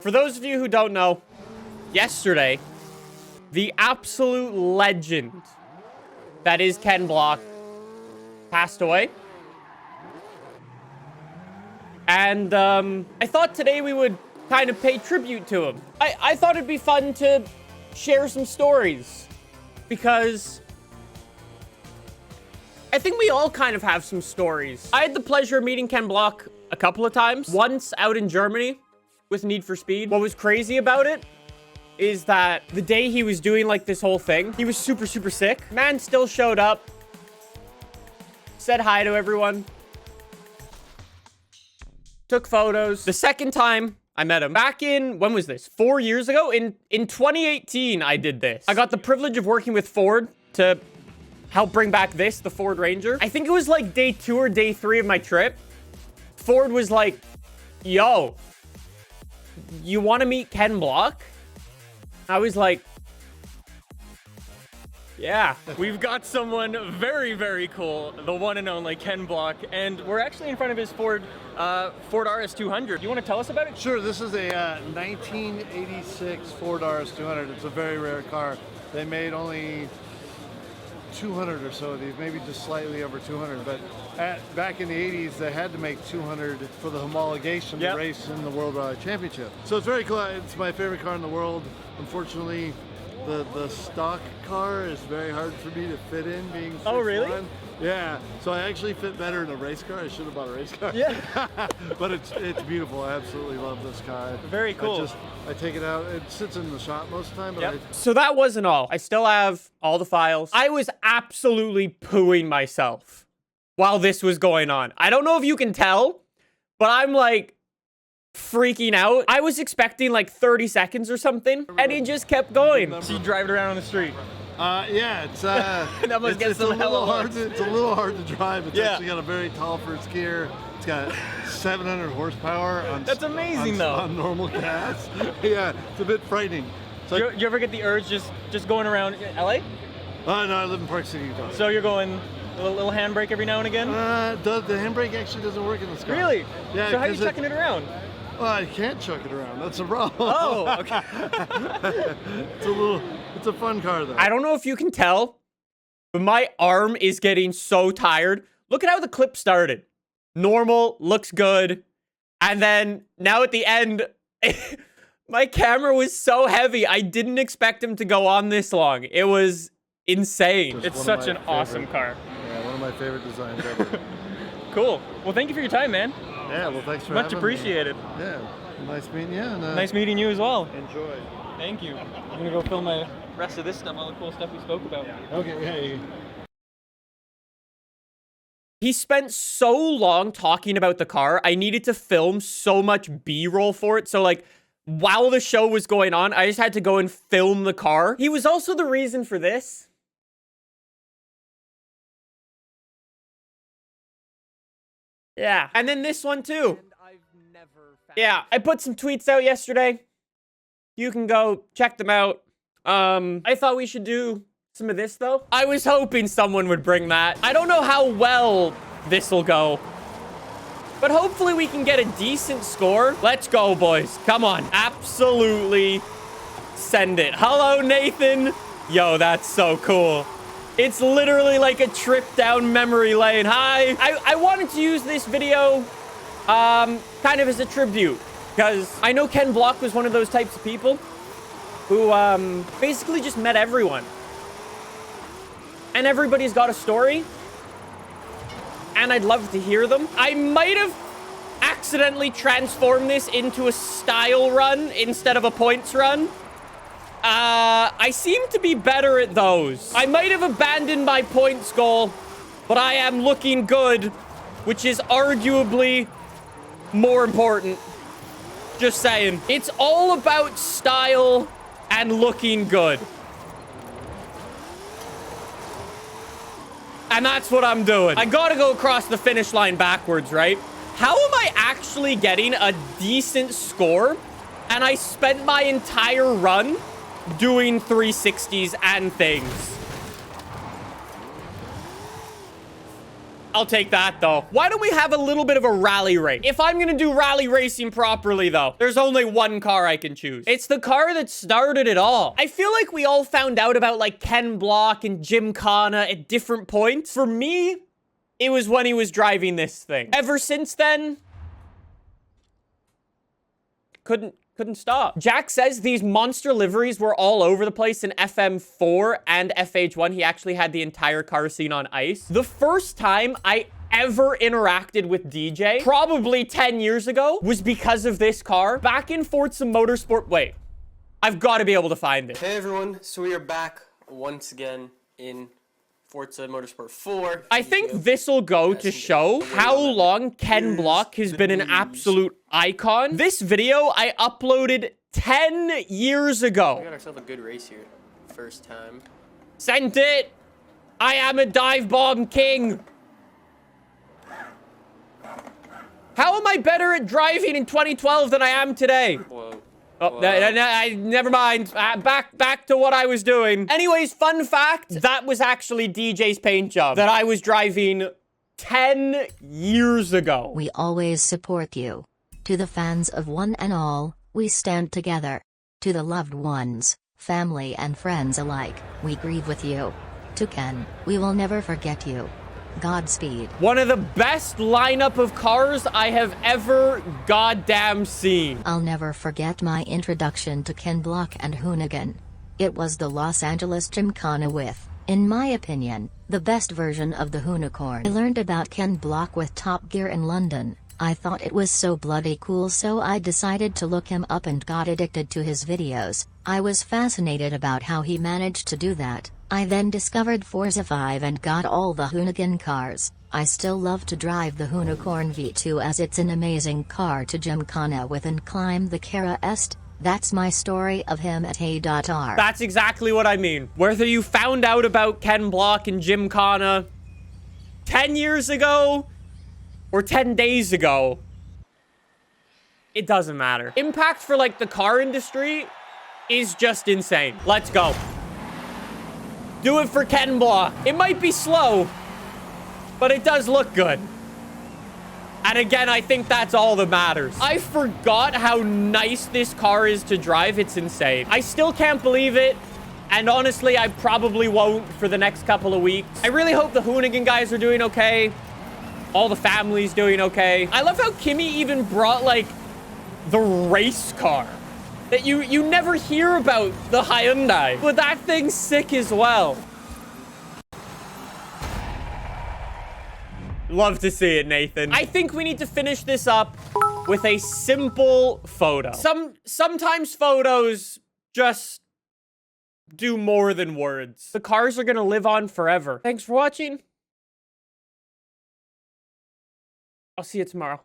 For those of you who don't know, yesterday, the absolute legend that is Ken Block passed away. And I thought today we would kind of pay tribute to him. I thought it'd be fun to share some stories because I think we all kind of have some stories. I had the pleasure of meeting Ken Block a couple of times. Once out in Germany with Need for Speed. What was crazy about it is that the day he was doing like this whole thing, he was super sick. Man still showed up, said hi to everyone, took photos. The second time I met him, back in, when was this? 4 years ago? In 2018, I did this. I got the privilege of working with Ford to help bring back the Ford Ranger. I think it was like day 2 or day 3 of my trip. Ford was like, yo, you want to meet Ken Block? I was like, yeah. We've got someone very cool, the one and only Ken Block, and we're actually in front of his Ford RS200. You want to tell us about it? Sure, this is a 1986 Ford RS200. It's a very rare car. They made only 200 or so of these, maybe just slightly over 200, but back in the 80s they had to make 200 for the homologation to race in the World Rally Championship. So it's very cool. It's my favorite car in the world. Unfortunately, the stock car is very hard for me to fit in, being 6'1". Oh, really? Yeah, so I actually fit better in a race car. I should have bought a race car. Yeah. But it's beautiful. I absolutely love this car. Very cool. I take it out. It sits in the shop most of the time. But So that wasn't all. I still have all the files. I was absolutely pooing myself while this was going on. I don't know if you can tell, but I'm like freaking out. I was expecting like 30 seconds or something, and it just kept going. So you drive it around on the street? Yeah, it's That must get it's a some little hella hard. It's a little hard to drive. It's Yeah. actually got a very tall first gear. It's got 700 horsepower on. That's amazing, though. On normal gas. Yeah, it's a bit frightening. Do you ever get the urge just going around LA? No, I live in Park City, Utah. So you're going a little handbrake every now and again? The handbrake actually doesn't work in this car. Really? Yeah. So how are you chucking it around? Well, I can't chuck it around. That's a problem. Oh, okay. It's a fun car though. I don't know if you can tell, but my arm is getting so tired. Look at how the clip started. Normal, looks good. And then now at the end, my camera was so heavy. I didn't expect him to go on this long. It was insane. It's such an awesome car. Yeah, one of my favorite designs ever. Cool. Well, thank you for your time, man. Yeah, well, thanks for Much having appreciated. me. Yeah, nice meeting you. And, Nice meeting you as well. Enjoy. Thank you. I'm gonna go film the rest of this stuff, all the cool stuff we spoke about. Okay, yeah. He spent so long talking about the car. I needed to film so much B-roll for it. So like while the show was going on, I just had to go and film the car. He was also the reason for this. Yeah. And then this one too. Yeah, I put some tweets out yesterday. You can go check them out. I thought we should do some of this though. I was hoping someone would bring that. I don't know how well this will go, but hopefully we can get a decent score. Let's go, boys. Come on. Absolutely send it. Hello, Nathan. Yo, that's so cool. It's literally like a trip down memory lane. Hi. I wanted to use this video kind of as a tribute because I know Ken Block was one of those types of people who basically just met everyone. And everybody's got a story. And I'd love to hear them. I might have accidentally transformed this into a style run instead of a points run. I seem to be better at those. I might have abandoned my points goal, but I am looking good, which is arguably more important. Just saying. It's all about style and looking good. And that's what I'm doing. I gotta go across the finish line backwards, right? How am I actually getting a decent score? And I spent my entire run doing 360s and things. I'll take that, though. Why don't we have a little bit of a rally race? If I'm gonna do rally racing properly, though, there's only one car I can choose. It's the car that started it all. I feel like we all found out about, like, Ken Block and Gymkhana at different points. For me, it was when he was driving this thing. Ever since then, couldn't stop. Jack says these monster liveries were all over the place in FM4 and FH1. He actually had the entire car scene on ice. The first time I ever interacted with DJ, probably 10 years ago, was because of this car. Back in Forza Motorsport. Wait, I've got to be able to find it. Hey everyone, so we are back once again in Forza Motorsport 4. I think this'll go to show how long Ken Block has been an absolute icon. This video I uploaded 10 years ago. We got ourselves a good race here. First time. Sent it. I am a dive bomb king. How am I better at driving in 2012 than I am today? Whoa. Oh, never mind. Back to what I was doing. Anyways, fun fact, that was actually DJ's paint job that I was driving 10 years ago. We always support you. To the fans of one and all, we stand together. To the loved ones, family and friends alike, we grieve with you. To Ken, we will never forget you. Godspeed. One of the best lineup of cars I have ever goddamn seen. I'll never forget my introduction to Ken Block and Hoonigan. It was the Los Angeles Gymkhana with, in my opinion, the best version of the Hoonicorn. I learned about Ken Block with Top Gear in London. I thought it was so bloody cool, so I decided to look him up and got addicted to his videos. I was fascinated about how he managed to do that. I then discovered Forza 5 and got all the Hoonigan cars. I still love to drive the Hoonicorn V2 as it's an amazing car to Gymkhana with and climb the Cara Est. That's my story of him at Hey.R. That's exactly what I mean. Whether you found out about Ken Block and Gymkhana 10 years ago or 10 days ago, it doesn't matter. Impact for, like, the car industry is just insane. Let's go. Do it for Ken Block. It might be slow, but it does look good. And again, I think that's all that matters. I forgot how nice this car is to drive. It's insane. I still can't believe it. And honestly, I probably won't for the next couple of weeks. I really hope the Hoonigan guys are doing okay. All the family's doing okay. I love how Kimmy even brought, like, the race car that you never hear about, the Hyundai. But that thing's sick as well. Love to see it, Nathan. I think we need to finish this up with a simple photo. Sometimes photos just do more than words. The cars are gonna live on forever. Thanks for watching. I'll see you tomorrow.